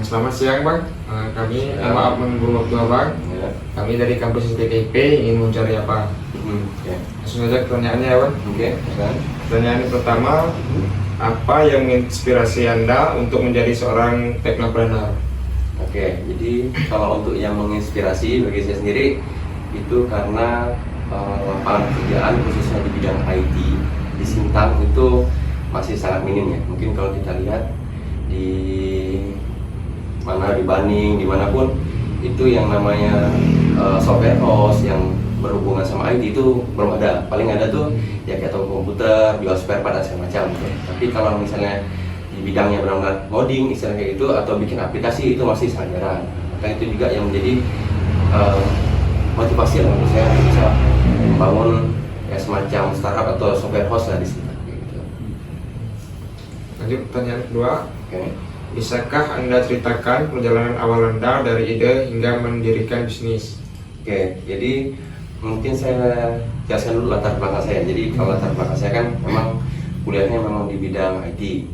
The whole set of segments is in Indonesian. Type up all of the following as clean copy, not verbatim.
Selamat siang Bang, kami maaf mengganggu waktu Abang. Kami dari kampus STKIP ingin mencari apa? Langsung saja pertanyaannya ya Bang. Pertanyaan pertama, apa yang menginspirasi Anda untuk menjadi seorang teknopreneur? Jadi kalau untuk yang menginspirasi bagi saya sendiri itu karena lapangan pekerjaan khususnya di bidang IT di Sintang itu masih sangat minim ya. Mungkin kalau kita lihat di mana di Bandung dimanapun itu yang namanya software house yang berhubungan sama IT itu belum ada. Paling ada tuh ya kayak toko komputer, jual spare part dan segala macam. Tapi kalau misalnya di bidangnya benar-benar coding istilah kayak gitu atau bikin aplikasi itu masih sangat jarang. Maka itu juga yang menjadi motivasi lah untuk saya bisa membangun ya semacam startup atau software house lah di sini. Gitu. Lanjut pertanyaan kedua. Bisakah Anda ceritakan perjalanan awal Anda dari ide hingga mendirikan bisnis? Jadi mungkin saya jelaskan dulu latar belakang saya. Jadi kalau latar belakang saya kan memang kuliahnya memang di bidang IT,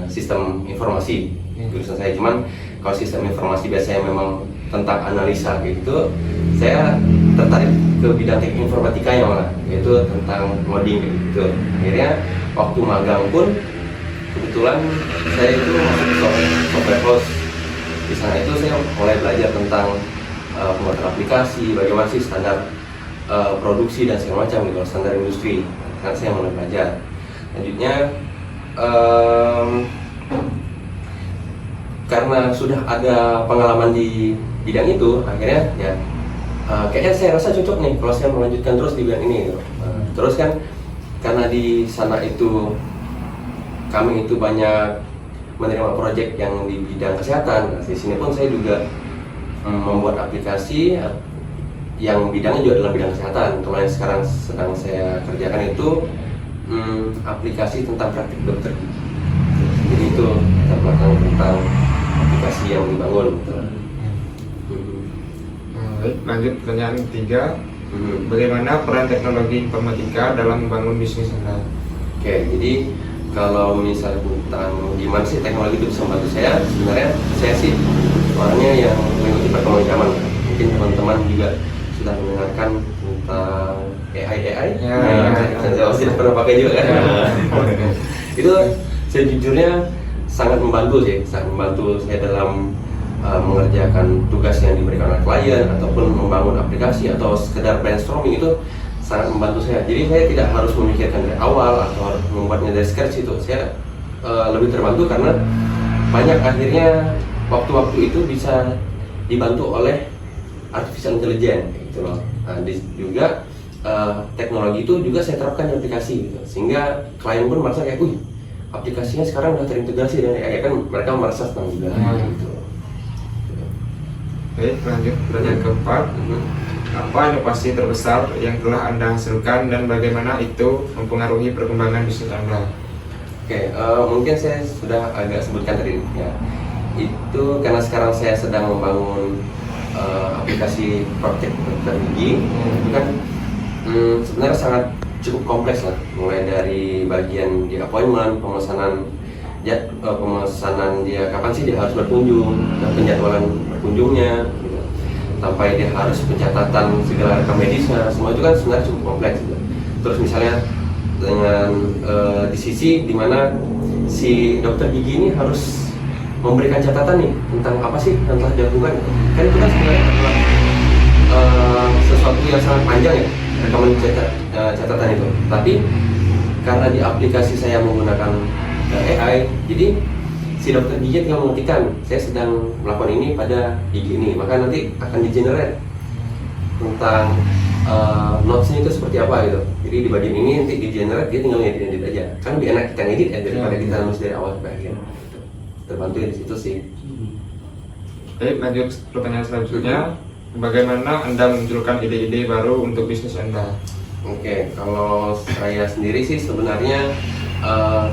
sistem informasi jurusan saya. Cuman kalau sistem informasi biasanya memang tentang analisa gitu. Saya tertarik ke bidang teknik informatika yang mana, yaitu tentang coding gitu. Akhirnya waktu magang pun kebetulan saya itu masuk ke software house. Di sana itu saya mulai belajar tentang pembuatan aplikasi, bagaimana sih standar produksi dan segala macam gitu, standar industri. Kan saya mulai belajar. Lanjutnya karena sudah ada pengalaman di bidang itu, akhirnya ya kayaknya saya rasa cocok nih kalau saya melanjutkan terus di bidang ini gitu. Terus kan karena di sana itu kami itu banyak menerima proyek yang di bidang kesehatan. Di sini pun saya juga membuat aplikasi yang bidangnya juga dalam bidang kesehatan. Kalau yang sekarang sedang saya kerjakan itu aplikasi tentang praktik dokter. Jadi itu latar belakang tentang aplikasi yang dibangun. Baik, lanjut pertanyaan ketiga. Bagaimana peran teknologi informatika dalam membangun bisnis Anda? Jadi kalau misalnya tentang gimana sih teknologi itu bisa membantu saya, sebenarnya saya sih orangnya yang mengikuti perkembangan zaman. Mungkin teman-teman juga sudah mendengarkan tentang AI. Saya sudah pernah pakai juga kan. Itu sejujurnya sangat membantu saya dalam mengerjakan tugas yang diberikan oleh klien ataupun membangun aplikasi atau sekedar brainstorming itu sangat membantu saya. Jadi saya tidak harus memikirkan dari awal atau harus membuatnya dari scratch itu. Saya lebih terbantu karena banyak akhirnya waktu-waktu itu bisa dibantu oleh artificial intelligence gitu loh. Juga teknologi itu juga saya terapkan di aplikasi gitu. Sehingga klien pun merasa kayak, aplikasinya sekarang udah terintegrasi dengan AI, kan mereka merasa senang juga gitu. Baik, lanjut pertanyaan keempat. Apa inovasi terbesar yang telah Anda hasilkan dan bagaimana itu mempengaruhi perkembangan bisnis Anda? Mungkin saya sudah agak sebutkan tadi ya. Itu karena sekarang saya sedang membangun aplikasi praktek dokter gigi. Itu kan sebenarnya sangat cukup kompleks lah, mulai dari bagian di appointment, pemesanan dia kapan sih dia harus berkunjung dan penjadwalan berkunjungnya gitu. Sampai dia harus pencatatan segala rekam medisnya, semua itu kan sebenarnya cukup kompleks gitu. Terus misalnya dengan di sisi dimana si dokter gigi ini harus memberikan catatan nih tentang apa sih yang telah dilakukan gitu. Kan itu kan sebenarnya adalah sesuatu yang sangat panjang ya, rekaman catatan itu. Tapi karena di aplikasi saya menggunakan AI, jadi si dokter gigi tinggal mengetikkan saya sedang melakukan ini pada gigi ini, maka nanti akan di-generate tentang notes-nya itu seperti apa gitu. Jadi di bagian ini nanti di-generate, dia tinggal ngedit aja. Kan lebih enak kita ngedit daripada kita nulis dari awal sampai akhir. Terbantu di situ sih. Baik, lanjut pertanyaan selanjutnya. Bagaimana Anda memunculkan ide-ide baru untuk bisnis Anda? Kalau saya sendiri sih sebenarnya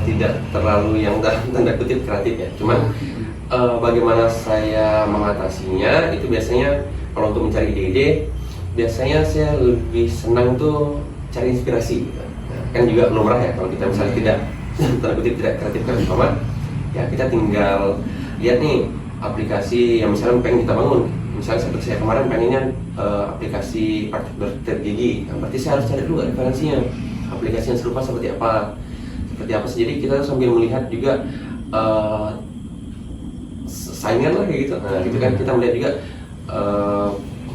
tidak terlalu yang tanda kutip kreatif ya. Cuman bagaimana saya mengatasinya itu biasanya kalau untuk mencari ide-ide, biasanya saya lebih senang tuh cari inspirasi gitu. Kan juga lumrah ya kalau kita misalnya tidak tanda kutip tidak kreatif amat, ya kita tinggal lihat nih aplikasi yang misalnya pengen kita bangun. Misalnya seperti saya kemarin pengennya aplikasi praktik dokter gigi, nah, berarti saya harus cari dulu referensinya, aplikasi yang serupa seperti apa sih. Jadi kita sambil melihat juga saingan lah kayak gitu. Nah gitu kan, kita melihat juga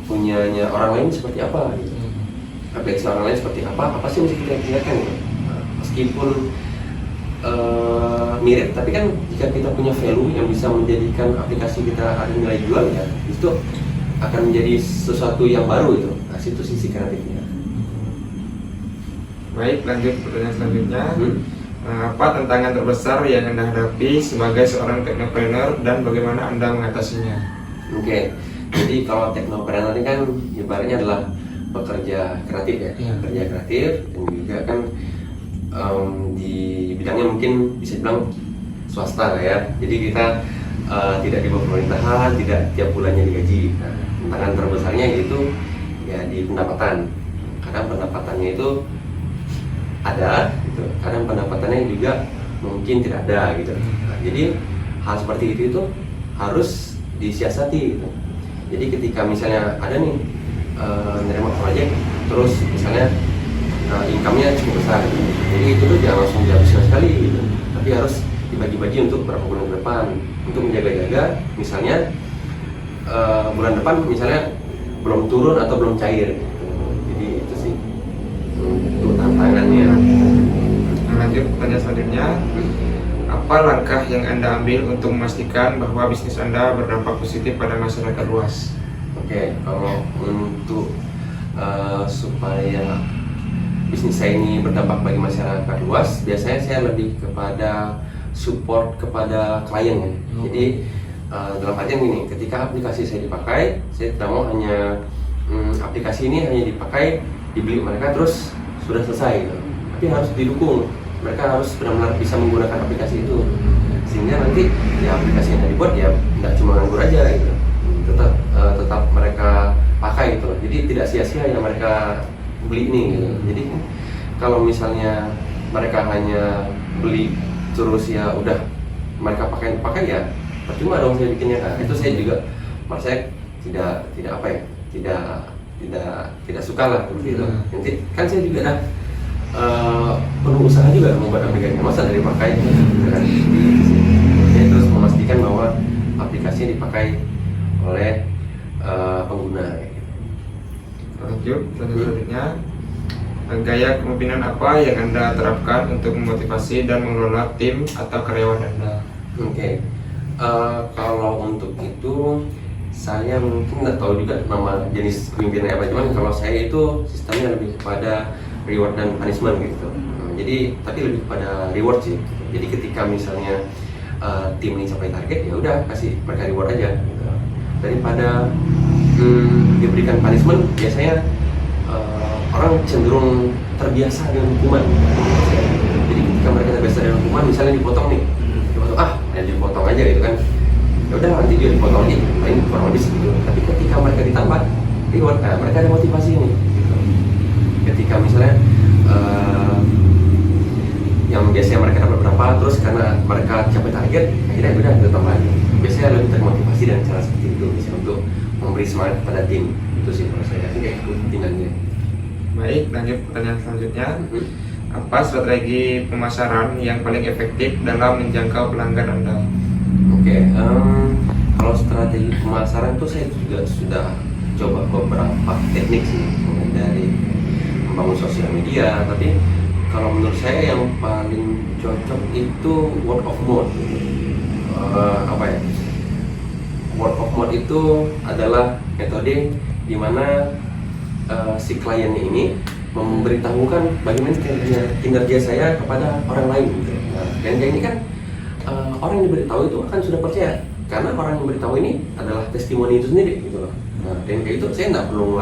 punyanya orang lain seperti apa gitu. Aplikasi orang lain seperti apa sih mesti kita tinggalkan gitu. Meskipun mirip, tapi kan jika kita punya value yang bisa menjadikan aplikasi kita ada nilai jual, ya itu akan menjadi sesuatu yang baru itu. Nah situ sisi kreatifnya. Baik, lanjut pertanyaan selanjutnya. Apa tantangan terbesar yang Anda hadapi sebagai seorang teknopreneur dan bagaimana Anda mengatasinya? Oke, jadi kalau teknopreneur ini kan ibaratnya adalah pekerja kreatif ya, pekerja kreatif, dan juga kan di bidangnya mungkin bisa dibilang swasta lah ya. Jadi kita tidak di bawah pemerintahan, tidak tiap bulannya digaji. Nah, tantangan terbesarnya itu ya di pendapatan. Kadang pendapatannya itu ada, gitu. Kadang pendapatannya juga mungkin tidak ada gitu. Nah, jadi hal seperti itu harus disiasati gitu. Jadi ketika misalnya ada nih menerima proyek, terus misalnya income-nya cukup besar, jadi itu tuh jangan langsung dihabiskan sekali gitu. Tapi harus dibagi-bagi untuk beberapa bulan ke depan untuk menjaga-jaga. Misalnya bulan depan misalnya belum turun atau belum cair gitu. Jadi itu sih untuk tantangannya. Lanjut pertanyaan selanjutnya. Apa langkah yang Anda ambil untuk memastikan bahwa bisnis Anda berdampak positif pada masyarakat luas? Oke, kalau untuk supaya bisnis saya ini berdampak bagi masyarakat luas, biasanya saya lebih kepada support kepada klien ya. Jadi dalam artian gini, ketika aplikasi saya dipakai, saya tidak mau hanya aplikasi ini hanya dipakai, dibeli mereka terus sudah selesai gitu. Tapi harus didukung, mereka harus benar-benar bisa menggunakan aplikasi itu, sehingga nanti ya aplikasi yang dibuat ya tidak cuma nganggur aja gitu, tetap mereka pakai gitu. Jadi tidak sia-sia yang mereka beli ini gitu. Jadi kalau misalnya mereka hanya beli terus ya udah mereka pakai ya percuma dong saya bikinnya. Nah, itu saya juga merasa tidak apa ya, tidak suka lah seperti itu. Nanti kan saya juga dah perlu usaha juga membuat aplikasinya, masa dari pakai kan. Saya terus memastikan bahwa aplikasi dipakai oleh pengguna. Lanjut selanjutnya. Gaya kepemimpinan apa yang Anda terapkan untuk memotivasi dan mengelola tim atau karyawan Anda? Oke. Kalau untuk itu saya mungkin nggak tahu juga nama jenis kepemimpinan apa, cuman kalau saya itu sistemnya lebih kepada reward dan punishment gitu. Jadi tapi lebih kepada reward sih. Jadi ketika misalnya tim ini capai target, ya udah kasih mereka reward aja gitu. Daripada diberikan punishment, biasanya orang cenderung terbiasa dengan hukuman. Jadi ketika mereka terbiasa dengan hukuman, misalnya dipotong nih, ya dipotong aja gitu kan. Ya udah nanti dia dipotong lagi, lain kurang lebih segitu. Tapi ketika mereka ditambah reward, mereka ada motivasi nih. Gitu. Ketika misalnya yang biasanya mereka dapat berapa, terus karena mereka capai target, akhirnya udah ditambah lagi. Biasanya lebih termotivasi dengan cara seperti itu, misalnya untuk memberi semangat kepada tim. Itu sih menurut saya kepentingannya. Baik, lanjut pertanyaan selanjutnya. Apa strategi pemasaran yang paling efektif dalam menjangkau pelanggan Anda? Oke, kalau strategi pemasaran itu saya juga sudah coba beberapa teknik sih, mulai dari membangun sosial media. Tapi kalau menurut saya yang paling cocok itu word of mouth. Apa ya? Word of mouth itu adalah metode di mana si kliennya ini memberitahukan bagaimana kinerja saya kepada orang lain gitu. Nah, dan ini kan orang yang diberitahu itu akan sudah percaya karena orang yang beritahu ini adalah testimoni itu sendiri gitu loh. Nah, dan kayak itu saya nggak perlu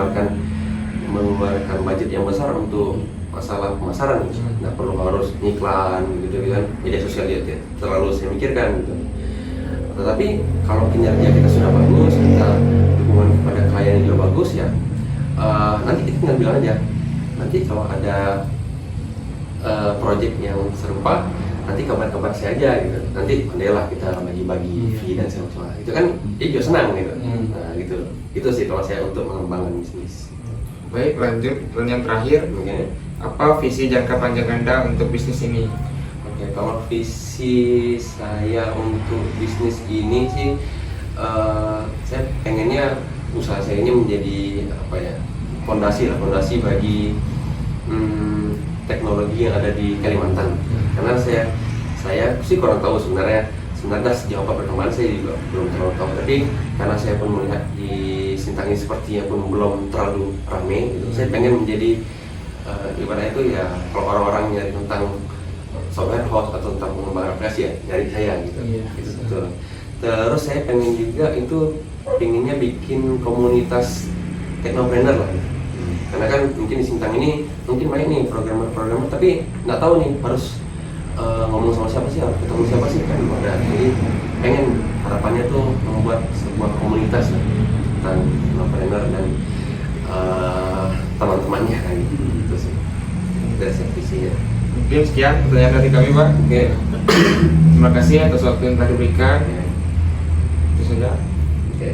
mengeluarkan budget yang besar untuk masalah pemasaran, nggak perlu harus iklan gitu kan, media sosial dia terlalu saya mikirkan gitu. Tetapi kalau kinerja kita sudah bagus, kita dukungan kepada klien juga bagus ya, nanti kita tinggal bilang aja. Nanti kalau ada project yang serupa, nanti kabar-kabar saya aja gitu, nanti pandailah kita bagi-bagi fee dan segala itu kan dia juga senang gitu. Nah gitu, itu sih kalau saya untuk mengembangkan bisnis. Baik, lanjut pertanyaan terakhir. Apa visi jangka panjang Anda untuk bisnis ini? Oke, kalau visi saya untuk bisnis ini sih, saya pengennya usaha saya ini menjadi apa ya, fondasi bagi teknologi yang ada di Kalimantan. Karena saya sih kurang tahu sebenarnya sejauh apa perkembangan saya juga belum terlalu tahu. Tapi karena saya pun melihat di Sintang ini sepertinya pun belum terlalu ramai gitu. Saya pengen menjadi ibaratnya itu ya, kalau orang-orang nyari tentang software house atau tentang pengembangan aplikasi ya dari saya gitu. Itu betul. Terus saya pengen juga pengennya bikin komunitas teknopreneur lah. Karena kan mungkin di Sintang ini mungkin banyak nih programmer tapi nggak tahu nih harus ngomong sama siapa sih, harus ketemu siapa sih, kan belum ada. Jadi pengen harapannya tuh membuat sebuah komunitas lah tentang teknopreneur dan teman-temannya kan gitu sih. Dari visinya. Mungkin sekian pertanyaan dari kami, Pak. Oke. Terima kasih atas waktu yang telah diberikan. Itu saja. Oke.